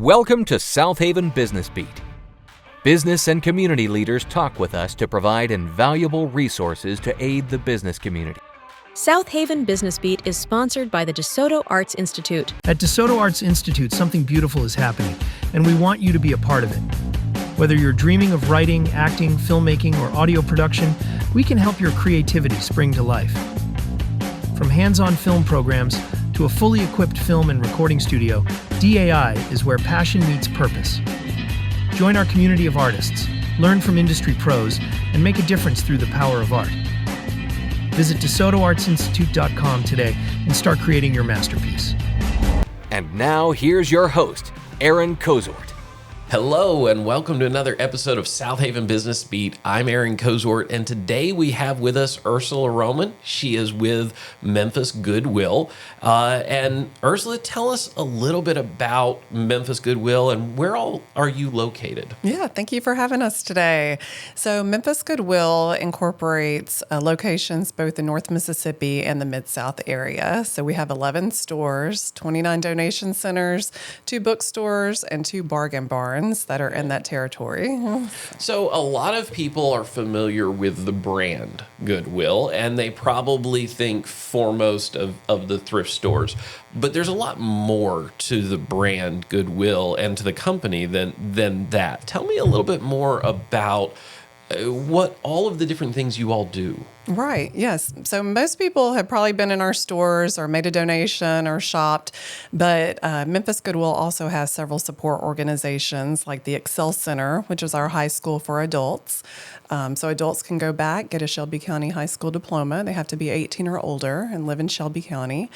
Welcome to Southaven Business Beat. Business and community leaders talk with us to provide invaluable resources to aid the business community. Southaven Business Beat is sponsored by the DeSoto Arts Institute. At DeSoto Arts Institute, something beautiful is happening, and we want you to be a part of it. Whether you're dreaming of writing, acting, filmmaking, or audio production, we can help your creativity spring to life. From hands-on film programs to a fully equipped film and recording studio, DAI is where passion meets purpose. Join our community of artists, learn from industry pros, and make a difference through the power of art. Visit DeSotoArtsInstitute.com today and start creating your masterpiece. And now here's your host, Aaron Cozort. Hello and welcome to another episode of Southaven Business Beat. I'm Aaron Cozort, and today we have with us Ursula Roman. She is with Memphis Goodwill. And Ursula, tell us a little bit about Memphis Goodwill and where all are you located? Yeah, thank you for having us today. So Memphis Goodwill incorporates locations both in North Mississippi and the Mid-South area. So we have 11 stores, 29 donation centers, 2 bookstores, and 2 bargain barns that are in that territory. So a lot of people are familiar with the brand Goodwill, and they probably think foremost of the thrift stores. But there's a lot more to the brand Goodwill and to the company than that. Tell me a little bit more about what all of the different things you all do. Right, yes. So most people have probably been in our stores or made a donation or shopped, but Memphis Goodwill also has several support organizations like the Excel Center, which is our high school for adults. So adults can go back, get a Shelby County high school diploma. They have to be 18 or older and live in Shelby County.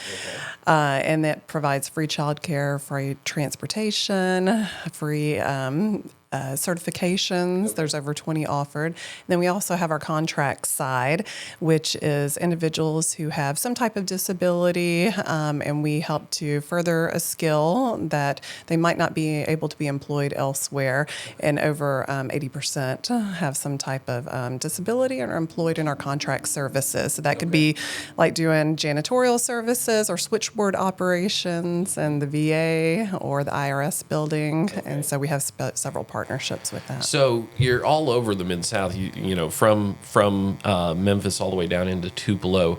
Okay. And that provides free childcare, free transportation, free certifications. Okay. There's over 20 offered. And then we also have our contract side, which is individuals who have some type of disability, and we help to further a skill that they might not be able to be employed elsewhere. And over 80% have some type of disability and are employed in our contract services. So that could be like doing janitorial services or switchboard operations in the VA or the IRS building. Okay. And so we have several partnerships with that. So you're all over the Mid-South, you know, from Memphis all the way down into Tupelo.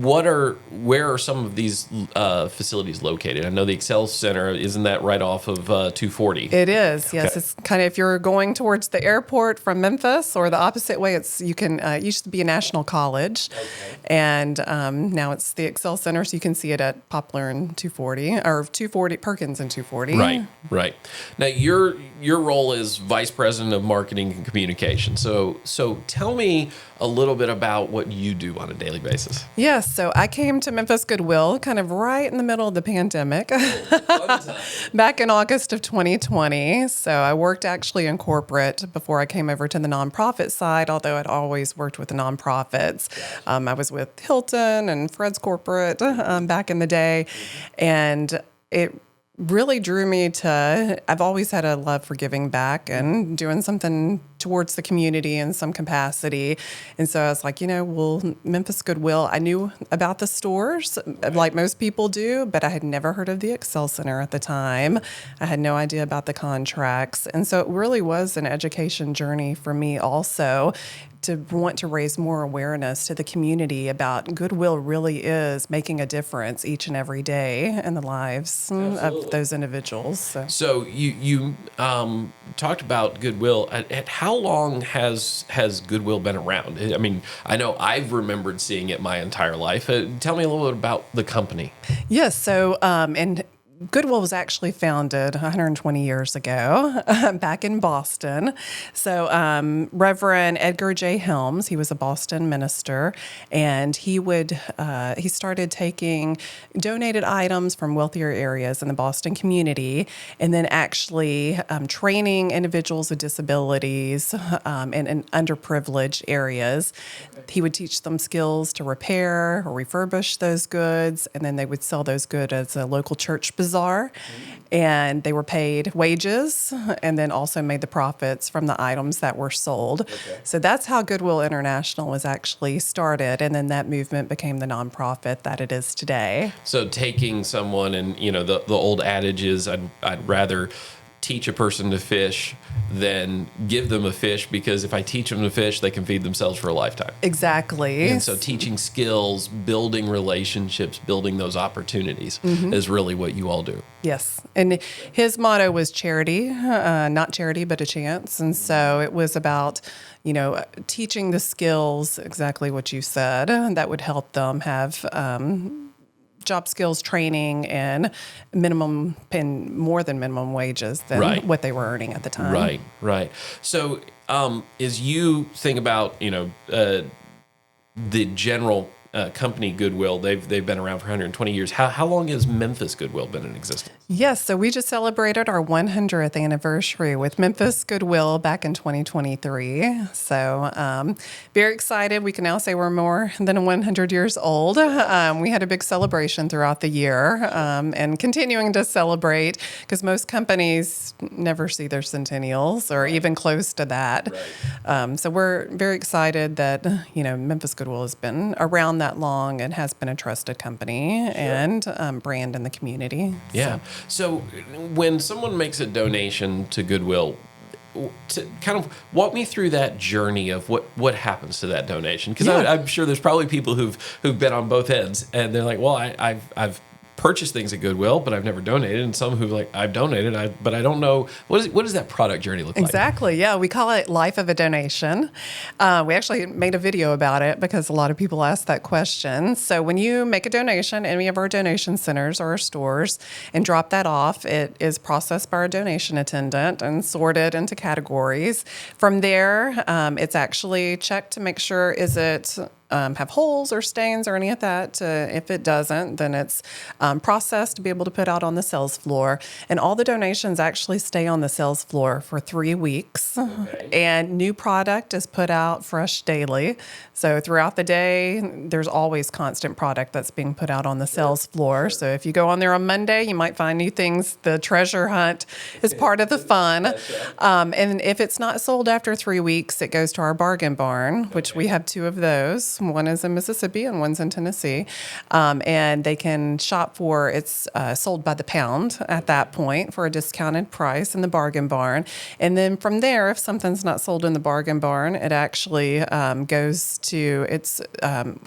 Where are some of these facilities located? I know the Excel Center, isn't that right off of 240? It is, yes. Okay. It's kind of, if you're going towards the airport from Memphis or the opposite way, it used to be a national college. Okay. And now it's the Excel Center, so you can see it at Poplar and 240, or 240, Perkins and 240. Right. Now, your role is Vice President of Marketing and Communication. So tell me a little bit about what you do on a daily basis. Yes, so I came to Memphis Goodwill kind of right in the middle of the pandemic, back in August of 2020. So I worked actually in corporate before I came over to the nonprofit side, although I'd always worked with the nonprofits. I was with Hilton and Fred's Corporate back in the day, and it really drew me to, I've always had a love for giving back and doing something towards the community in some capacity. And so I was like, Memphis Goodwill, I knew about the stores like most people do, but I had never heard of the Excel Center at the time. I had no idea about the contracts. And so it really was an education journey for me also, to want to raise more awareness to the community about Goodwill really is making a difference each and every day in the lives of those individuals. So you talked about Goodwill. At how long has Goodwill been around? I mean, I know I've remembered seeing it my entire life. Tell me a little bit about the company. Yes, so and Goodwill was actually founded 120 years ago back in Boston. So Reverend Edgar J. Helms, he was a Boston minister, and he started taking donated items from wealthier areas in the Boston community, and then actually training individuals with disabilities in underprivileged areas. He would teach them skills to repair or refurbish those goods, and then they would sell those goods as a local church bazaar prices are. And they were paid wages and then also made the profits from the items that were sold. So that's how Goodwill International was actually started. And then that movement became the nonprofit that it is today. So taking someone and, the old adage is I'd rather teach a person to fish than give them a fish, because if I teach them to fish, they can feed themselves for a lifetime. Exactly. And so teaching skills, building relationships, building those opportunities is really what you all do. Yes. And his motto was charity, not charity, but a chance. And so it was about, teaching the skills, exactly what you said, that would help them have job skills training and more than minimum wages than what they were earning at the time. Right. So as you think about, the general company Goodwill, they've been around for 120 years. How long has Memphis Goodwill been in existence? Yes, so we just celebrated our 100th anniversary with Memphis Goodwill back in 2023. So very excited. We can now say we're more than 100 years old. We had a big celebration throughout the year and continuing to celebrate, because most companies never see their centennials or even close to that. So we're very excited that, Memphis Goodwill has been around that long and has been a trusted company and brand in the community. Yeah. So when someone makes a donation to Goodwill, to kind of walk me through that journey of what happens to that donation, because I'm sure there's probably people who've been on both ends and they're like, well, I've purchased things at Goodwill, but I've never donated, and some who like I've donated, but I don't know what does that product journey look like? Exactly. Yeah, we call it Life of a Donation. We actually made a video about it because a lot of people ask that question. So when you make a donation in any of our donation centers or our stores and drop that off, it is processed by our donation attendant and sorted into categories. From there, it's actually checked to make sure is it have holes or stains or any of that. If it doesn't, then it's processed to be able to put out on the sales floor. And all the donations actually stay on the sales floor for 3 weeks. And new product is put out fresh daily. So throughout the day, there's always constant product that's being put out on the sales floor. So if you go on there on Monday, you might find new things. The treasure hunt is part of the fun. And if it's not sold after 3 weeks, it goes to our bargain barn, which we have 2 of those. One is in Mississippi and one's in Tennessee. And they can shop for, it's sold by the pound at that point for a discounted price in the bargain barn. And then from there, if something's not sold in the bargain barn, it actually goes to,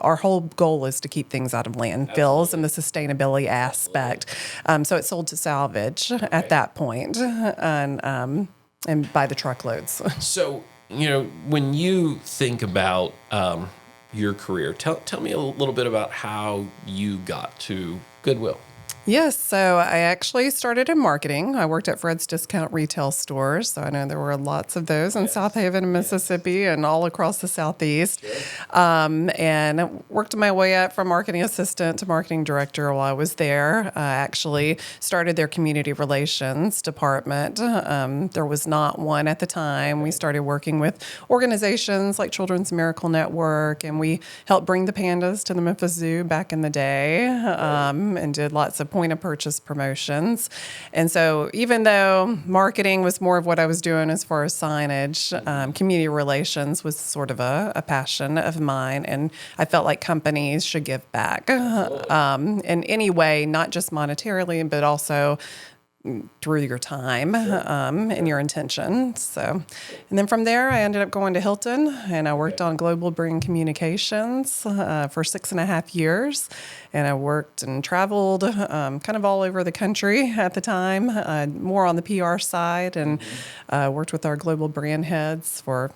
our whole goal is to keep things out of landfills and the sustainability aspect. So it's sold to salvage at that point and by the truckloads. So, when you think about your career, tell me a little bit about how you got to Goodwill. Yes, so I actually started in marketing. I worked at Fred's Discount Retail Stores, so I know there were lots of those in Southaven, Mississippi, and all across the Southeast. And worked my way up from marketing assistant to marketing director while I was there. I actually started their community relations department. There was not one at the time. We started working with organizations like Children's Miracle Network, and we helped bring the pandas to the Memphis Zoo back in the day, and did lots of point-of-purchase promotions. And so even though marketing was more of what I was doing as far as signage, community relations was sort of a passion of mine, and I felt like companies should give back in any way, not just monetarily, but also through your time and your intention. So, and then from there, I ended up going to Hilton, and I worked on global brand communications for 6.5 years. And I worked and traveled kind of all over the country at the time, more on the PR side, and worked with our global brand heads for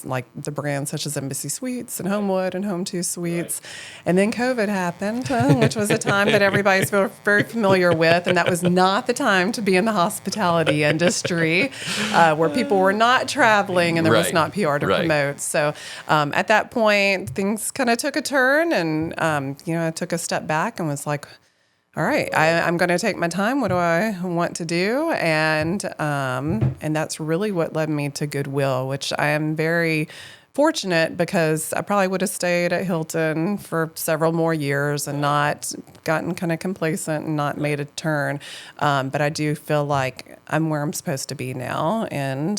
like the brands such as Embassy Suites and Homewood and Home2 Suites. And then COVID happened, which was a time that everybody's very familiar with, and that was not the time to be in the hospitality industry, where people were not traveling and there was not PR to promote. So at that point, things kind of took a turn, and I took a step back and was like, all right, I'm going to take my time. What do I want to do? And that's really what led me to Goodwill, which I am very fortunate because I probably would have stayed at Hilton for several more years and not gotten kind of complacent and not made a turn. But I do feel like I'm where I'm supposed to be now, and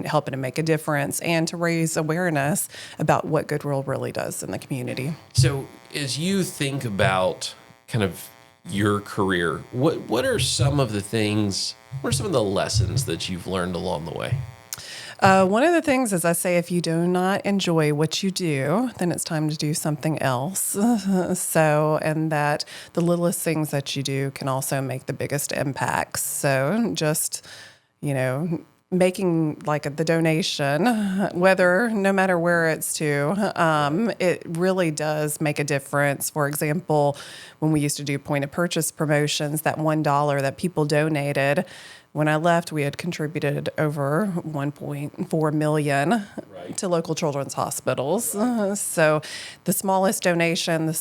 helping to make a difference and to raise awareness about what Goodwill really does in the community. So as you think about kind of your career, what are some of the things, what are some of the lessons that you've learned along the way? One of the things is I say if you do not enjoy what you do, then it's time to do something else. And that the littlest things that you do can also make the biggest impacts. So just, making like the donation, no matter where it's to, it really does make a difference. For example, when we used to do point of purchase promotions, that $1 that people donated, when I left, we had contributed over $1.4 million to local children's hospitals. So the smallest donation,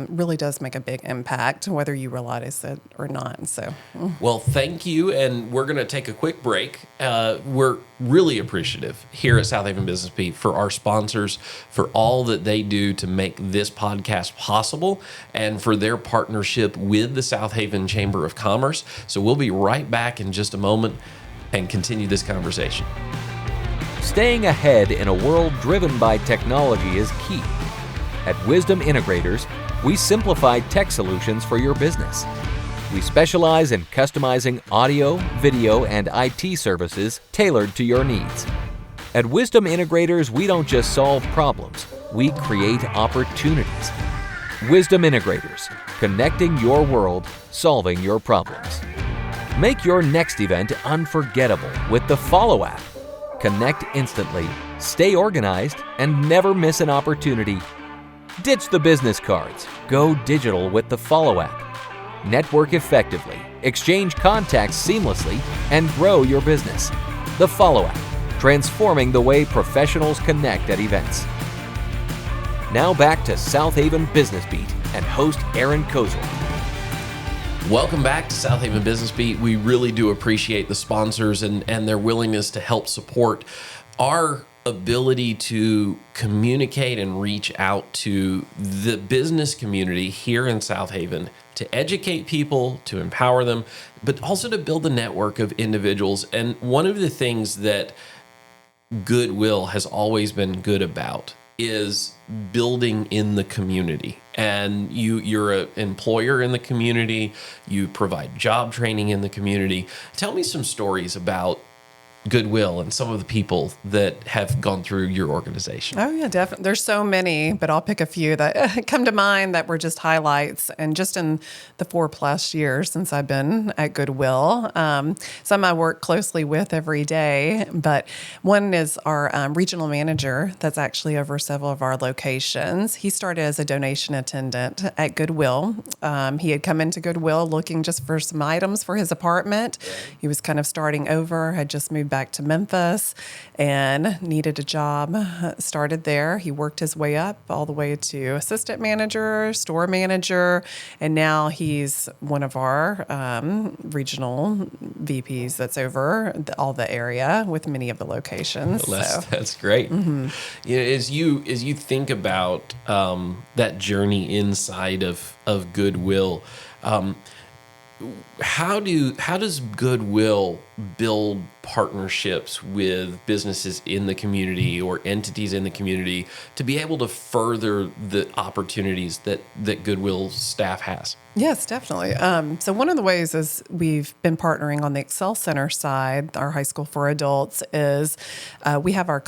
really does make a big impact, whether you realize it or not. So, well, thank you. And we're going to take a quick break. We're really appreciative here at Southaven Business Beat for our sponsors, for all that they do to make this podcast possible, and for their partnership with the Southaven Chamber of Commerce. So we'll be right back in just a moment and continue this conversation. Staying ahead in a world driven by technology is key. At Wisdom Integrators, we simplify tech solutions for your business. We specialize in customizing audio, video, and IT services tailored to your needs. At Wisdom Integrators, we don't just solve problems, we create opportunities. Wisdom Integrators, connecting your world, solving your problems. Make your next event unforgettable with the Follow app. Connect instantly, stay organized, and never miss an opportunity. Ditch the business cards. Go digital with the Follow app. Network effectively, exchange contacts seamlessly, and grow your business. The Follow app, transforming the way professionals connect at events. Now back to Southaven Business Beat and host Aaron Cozort. Welcome back to Southaven Business Beat. We really do appreciate the sponsors and their willingness to help support our ability to communicate and reach out to the business community here in Southaven, to educate people, to empower them, but also to build a network of individuals. And one of the things that Goodwill has always been good about is building in the community. And you're an employer in the community, you provide job training in the community. Tell me some stories about Goodwill and some of the people that have gone through your organization. Oh, yeah, definitely. There's so many, but I'll pick a few that come to mind that were just highlights. And just in the 4+ years since I've been at Goodwill, some I work closely with every day, but one is our regional manager that's actually over several of our locations. He started as a donation attendant at Goodwill. He had come into Goodwill looking just for some items for his apartment. He was kind of starting over, had just moved back to Memphis and needed a job. Started there. He worked his way up all the way to assistant manager, store manager, and now he's one of our regional VPs that's over all the area with many of the locations. Well, that's great. Mm-hmm. As you think about that journey inside of Goodwill, how does Goodwill build partnerships with businesses in the community or entities in the community to be able to further the opportunities that Goodwill staff has? Yes, definitely. So one of the ways is we've been partnering on the Excel Center side, our high school for adults, is we have our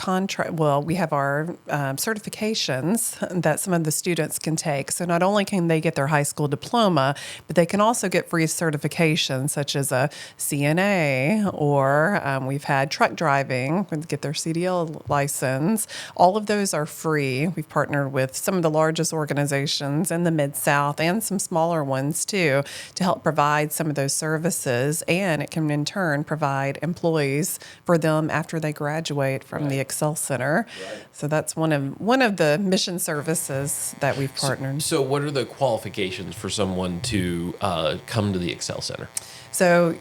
certifications that some of the students can take. So not only can they get their high school diploma, but they can also get free certifications such as a CNA, or we've had truck driving, get their CDL license. All of those are free. We've partnered with some of the largest organizations in the Mid-South and some smaller ones too, to help provide some of those services, and it can in turn provide employees for them after they graduate from the Excel Center. Right. So that's one of the mission services that we've partnered. So what are the qualifications for someone to come to the Excel Center? So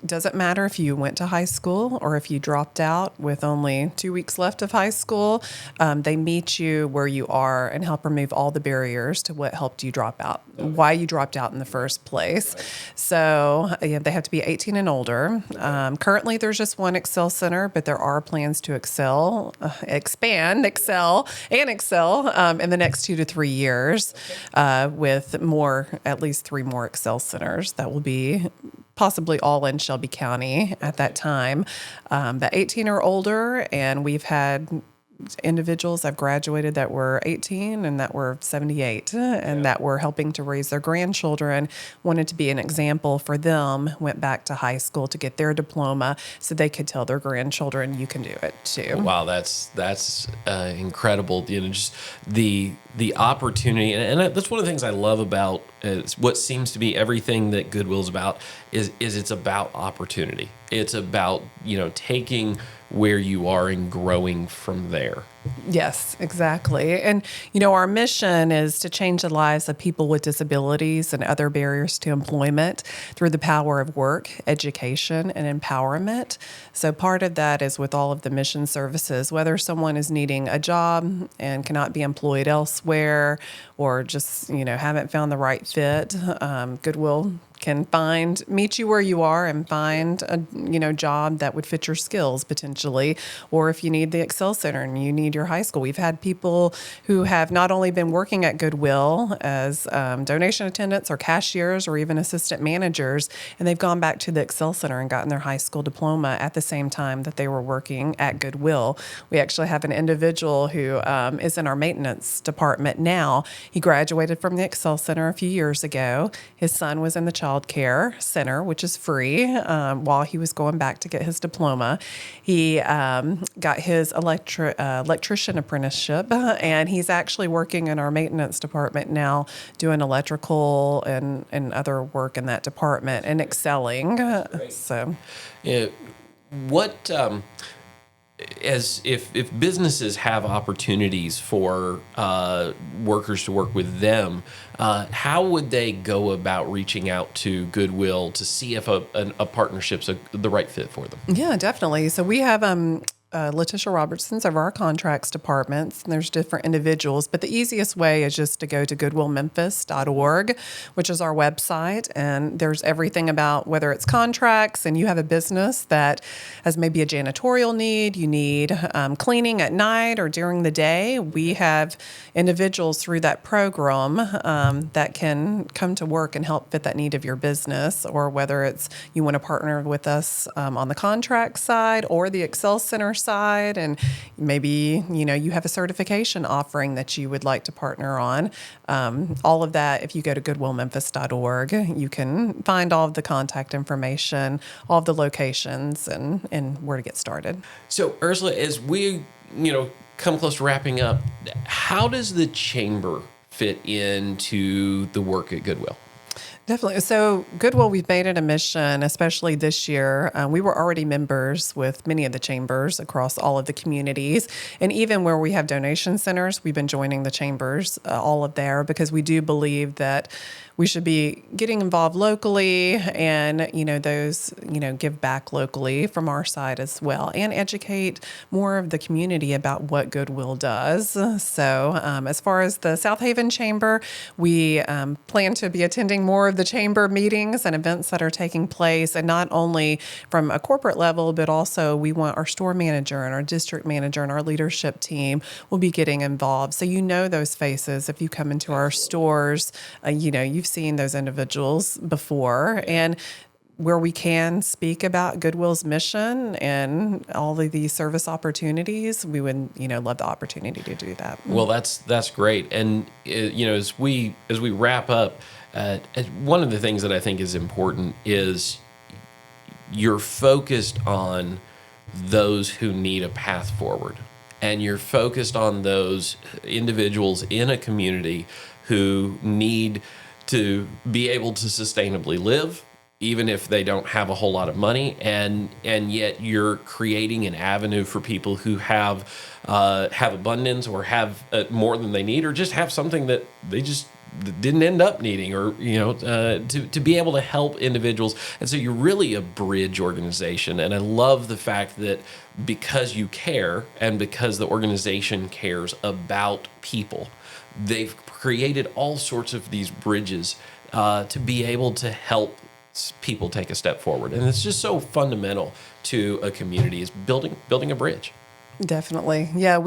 doesn't matter if you went to high school or if you dropped out with only 2 weeks left of high school. They meet you where you are and help remove all the barriers to what helped you drop out, why you dropped out in the first place. So they have to be 18 and older. Currently, there's just one Excel Center, but there are plans to expand Excel in the next 2 to 3 years with at least 3 more Excel Centers that will be possibly all in Shelby County at that time. The 18 or older, and we've had individuals I've graduated that were 18 and that were 78 and that were helping to raise their grandchildren, wanted to be an example for them, went back to high school to get their diploma so they could tell their grandchildren, you can do it too. Wow, that's incredible. Just the opportunity, and that's one of the things I love about what seems to be everything that Goodwill's about is it's about opportunity. It's about taking where you are and growing from there. Yes, exactly. And, our mission is to change the lives of people with disabilities and other barriers to employment through the power of work, education, and empowerment. So part of that is with all of the mission services, whether someone is needing a job and cannot be employed elsewhere or just, haven't found the right fit, Goodwill can meet you where you are and find a job that would fit your skills potentially. Or if you need the Excel Center and you need your high school, we've had people who have not only been working at Goodwill as donation attendants or cashiers or even assistant managers, and they've gone back to the Excel Center and gotten their high school diploma at the same time that they were working at Goodwill. We actually have an individual who is in our maintenance department now. He graduated from the Excel Center a few years ago. His son was in the child care center, which is free, while he was going back to get his diploma. He got his electrician apprenticeship, and he's actually working in our maintenance department now, doing electrical and other work in that department and excelling. So, what as if businesses have opportunities for workers to work with them, how would they go about reaching out to Goodwill to see if a partnership's the right fit for them? Yeah, definitely. So we have Letitia Robertson's of our contracts departments, and there's different individuals, but the easiest way is just to go to goodwillmemphis.org, which is our website, and there's everything about whether it's contracts and you have a business that has maybe a janitorial need, you need cleaning at night or during the day. We have individuals through that program that can come to work and help fit that need of your business, or whether it's you want to partner with us on the contract side or the Excel Center side, and maybe you have a certification offering that you would like to partner on. All of that, if you go to goodwillmemphis.org, you can find all of the contact information, all of the locations, and where to get started. So Ursula, as we come close to wrapping up, how does the chamber fit into the work at Goodwill? Definitely. So Goodwill, we've made it a mission, especially this year. We were already members with many of the chambers across all of the communities. And even where we have donation centers, we've been joining the chambers, all of there, because we do believe that we should be getting involved locally and, those, give back locally from our side as well, and educate more of the community about what Goodwill does. So as far as the Southaven Chamber, we plan to be attending more of the chamber meetings and events that are taking place, and not only from a corporate level, but also we want our store manager and our district manager and our leadership team will be getting involved. So those faces if you come into our stores, you've seen those individuals before, and where we can speak about Goodwill's mission and all of these service opportunities, we would, love the opportunity to do that. Well, that's great. And as we wrap up, one of the things that I think is important is you're focused on those who need a path forward, and you're focused on those individuals in a community who need to be able to sustainably live, even if they don't have a whole lot of money, and yet you're creating an avenue for people who have abundance, or have more than they need, or just have something that they just didn't end up needing, or to be able to help individuals. And so you're really a bridge organization. And I love the fact that because you care, and because the organization cares about people, they've created all sorts of these bridges to be able to help people take a step forward. And it's just so fundamental to a community, is building a bridge. Definitely. Yeah,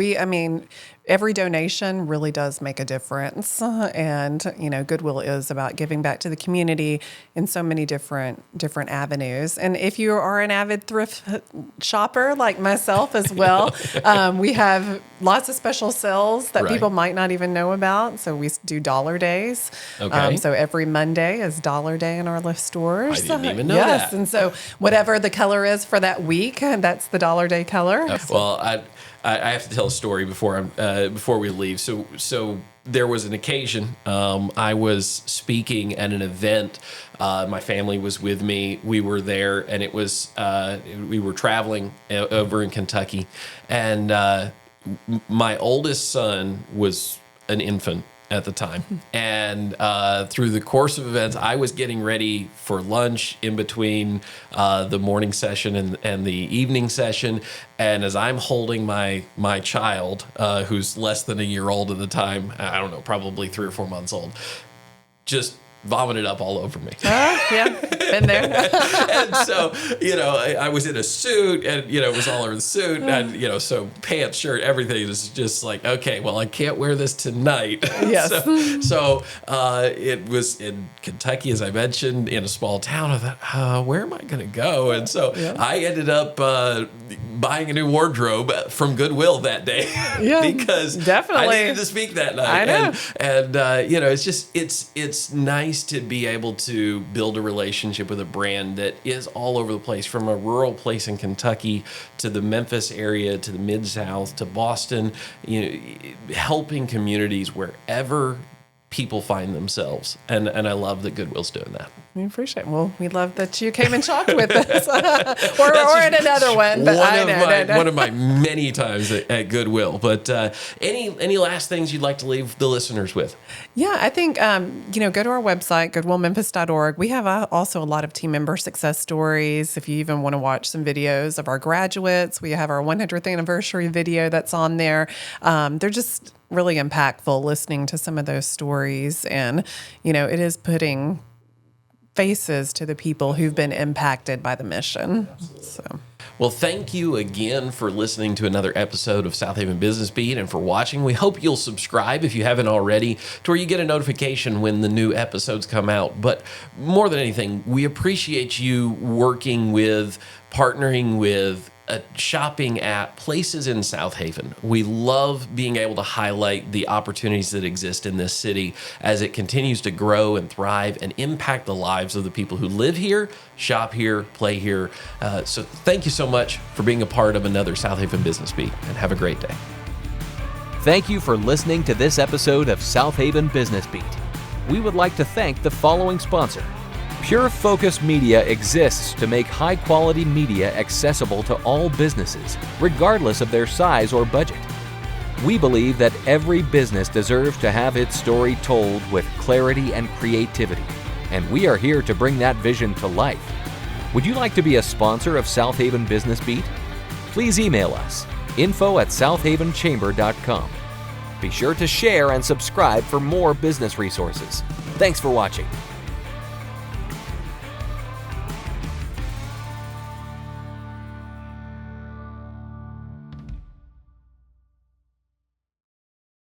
every donation really does make a difference. And, Goodwill is about giving back to the community in so many different avenues. And if you are an avid thrift shopper like myself as well, we have lots of special sales that people might not even know about. So we do dollar days. Okay. So every Monday is dollar day in our Lyft stores. I didn't even know that. Yes. And so whatever the color is for that week, that's the dollar day color. Well, I have to tell a story before we leave. So there was an occasion. I was speaking at an event. My family was with me. We were there, and it was we were traveling over in Kentucky, and my oldest son was an infant at the time. And through the course of events, I was getting ready for lunch in between the morning session and the evening session. And as I'm holding my child, who's less than a year old at the time, I don't know, probably 3 or 4 months old, just vomited up all over me. Yeah, been there. And so, I was in a suit, and, it was all over the suit, and, so pants, shirt, everything is just like, okay, well, I can't wear this tonight. Yes. So it was in Kentucky, as I mentioned, in a small town. I thought, where am I going to go? And so I ended up buying a new wardrobe from Goodwill that day. Yeah, because definitely. I needed to speak that night. I know. And it's nice to be able to build a relationship with a brand that is all over the place, from a rural place in Kentucky to the Memphis area to the Mid-South to Boston, helping communities wherever people find themselves. And I love that Goodwill's doing that. We appreciate it. Well, we love that you came and talked with us. or in another one. But one of my many times at Goodwill. But any last things you'd like to leave the listeners with? Yeah, I think, go to our website, goodwillmemphis.org. We have also a lot of team member success stories. If you even want to watch some videos of our graduates, we have our 100th anniversary video that's on there. They're just really impactful, listening to some of those stories. And, it is putting faces to the people who've been impacted by the mission. So. Well, thank you again for listening to another episode of Southaven Business Beat, and for watching. We hope you'll subscribe if you haven't already, to where you get a notification when the new episodes come out. But more than anything, we appreciate you partnering with, shopping at places in Southaven. We love being able to highlight the opportunities that exist in this city as it continues to grow and thrive and impact the lives of the people who live here, shop here, play here. So thank you so much for being a part of another Southaven Business Beat, and have a great day. Thank you for listening to this episode of Southaven Business Beat. We would like to thank the following sponsor. Pure Focus Media exists to make high-quality media accessible to all businesses, regardless of their size or budget. We believe that every business deserves to have its story told with clarity and creativity, and we are here to bring that vision to life. Would you like to be a sponsor of Southaven Business Beat? Please email us, info@southavenchamber.com. Be sure to share and subscribe for more business resources. Thanks for watching.